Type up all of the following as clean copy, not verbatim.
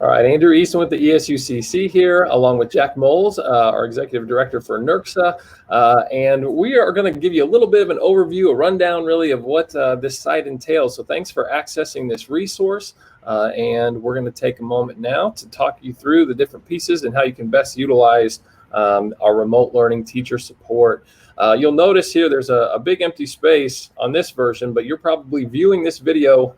All right, Andrew Easton with the ESUCC here, along with Jack Moles, our Executive Director for NRCSA, and we are going to give you a little bit of an overview, a rundown really of what this site entails. So thanks for accessing this resource, and we're going to take a moment now to talk you through the different pieces and how you can best utilize our remote learning teacher support. You'll notice here there's a big empty space on this version, but you're probably viewing this video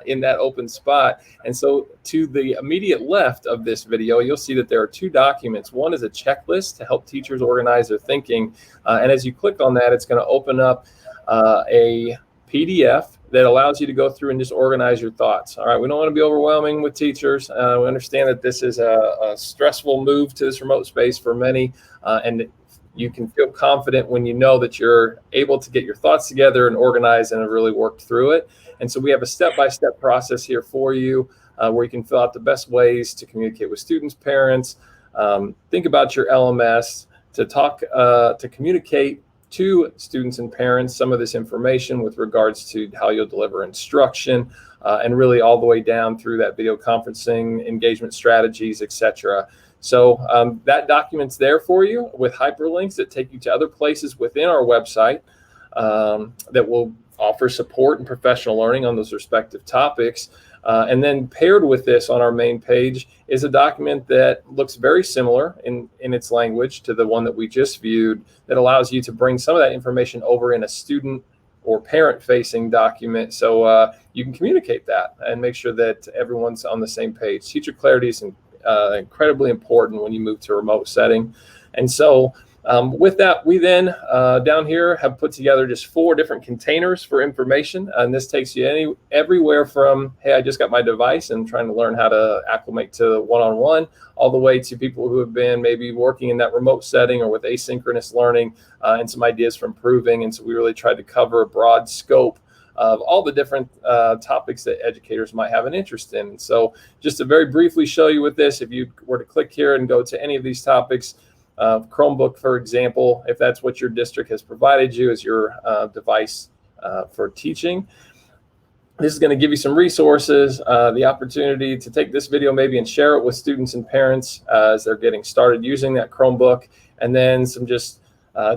in that open spot. And so to the immediate left of this video, you'll see that there are two documents. One is a checklist to help teachers organize their thinking. And as you click on that, it's going to open up a PDF that allows you to go through and just organize your thoughts. All right, we don't want to be overwhelming with teachers. We understand that this is a stressful move to this remote space for many, and you can feel confident when you know that you're able to get your thoughts together and organize and have really worked through it. And so we have a step-by-step process here for you where you can fill out the best ways to communicate with students, parents, think about your LMS, to communicate to students and parents some of this information with regards to how you'll deliver instruction, and really all the way down through that video conferencing, engagement strategies, etc. So that document's there for you with hyperlinks that take you to other places within our website that will offer support and professional learning on those respective topics. And then paired with this on our main page is a document that looks very similar in its language to the one that we just viewed, that allows you to bring some of that information over in a student or parent-facing document, so you can communicate that and make sure that everyone's on the same page. Teacher clarity is incredibly important when you move to a remote setting. And so with that, we then down here have put together just 4 different containers for information. And this takes you everywhere from, hey, I just got my device and trying to learn how to acclimate to one-on-one, all the way to people who have been maybe working in that remote setting or with asynchronous learning, and some ideas for improving. And so we really tried to cover a broad scope of all the different topics that educators might have an interest in. So just to very briefly show you with this, if you were to click here and go to any of these topics, Chromebook, for example, if that's what your district has provided you as your device for teaching, this is going to give you some resources, the opportunity to take this video maybe and share it with students and parents as they're getting started using that Chromebook, and then some just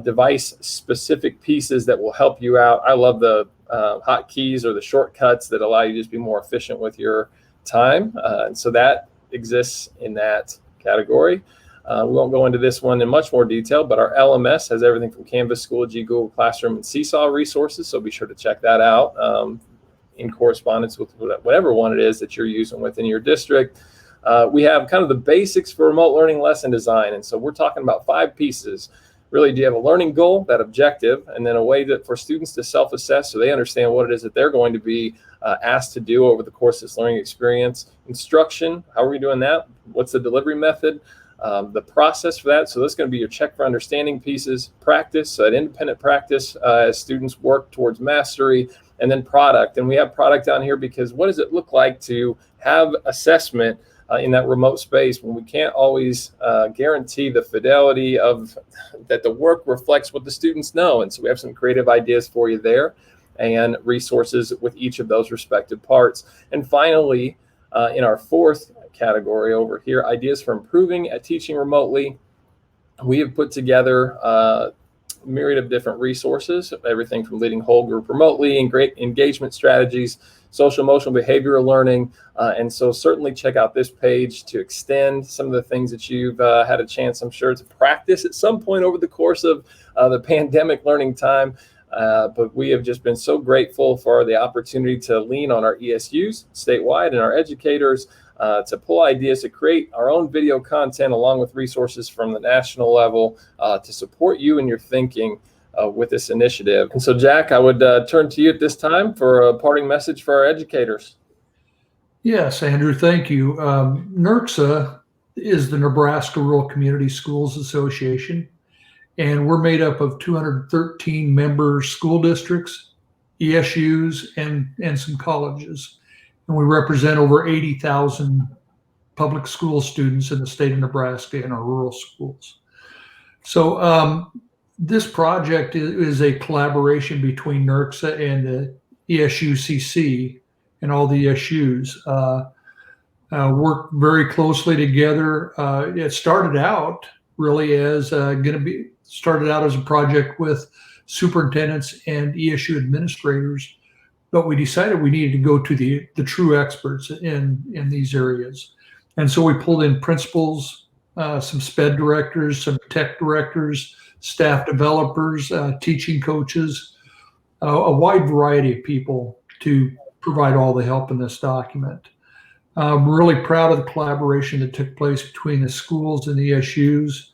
device specific pieces that will help you out. I love the hotkeys or the shortcuts that allow you to just be more efficient with your time. And so that exists in that category. We won't go into this one in much more detail, but our LMS has everything from Canvas, Schoology, Google Classroom, and Seesaw resources. So be sure to check that out in correspondence with whatever one it is that you're using within your district. We have kind of the basics for remote learning lesson design. And so we're talking about 5 pieces. Really, do you have a learning goal, that objective, and then a way that for students to self-assess so they understand what it is that they're going to be asked to do over the course of this learning experience. Instruction, how are we doing that? What's the delivery method? The process for that. So that's going to be your check for understanding pieces. Practice, that independent practice as students work towards mastery. And then product. And we have product down here because what does it look like to have assessment in that remote space when we can't always guarantee the fidelity of that the work reflects what the students know. And so we have some creative ideas for you there and resources with each of those respective parts. And finally, in our 4th category over here, ideas for improving at teaching remotely, we have put together a myriad of different resources, everything from leading whole group remotely and great engagement strategies, social emotional behavioral learning. And so certainly check out this page to extend some of the things that you've had a chance, I'm sure, to practice at some point over the course of the pandemic learning time. But we have just been so grateful for the opportunity to lean on our ESUs statewide and our educators to pull ideas to create our own video content along with resources from the national level to support you in your thinking with this initiative. And so, Jack, I would turn to you at this time for a parting message for our educators. Yes, Andrew, thank you. NRCSA is the Nebraska Rural Community Schools Association, and we're made up of 213 member school districts, ESUs, and some colleges. And we represent over 80,000 public school students in the state of Nebraska in our rural schools. So this project is a collaboration between NRCSA and the ESUCC and all the ESUs. worked very closely together. It started out really as started out as a project with superintendents and ESU administrators, but we decided we needed to go to the true experts in these areas. And so we pulled in principals, some SPED directors, some tech directors, staff developers, teaching coaches, a wide variety of people to provide all the help in this document. I'm really proud of the collaboration that took place between the schools and the ESUs.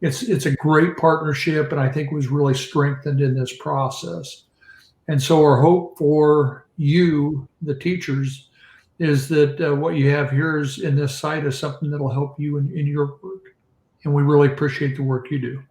It's a great partnership, and I think was really strengthened in this process. And so our hope for you, the teachers, is that what you have here is in this site is something that'll help you in your work. And we really appreciate the work you do.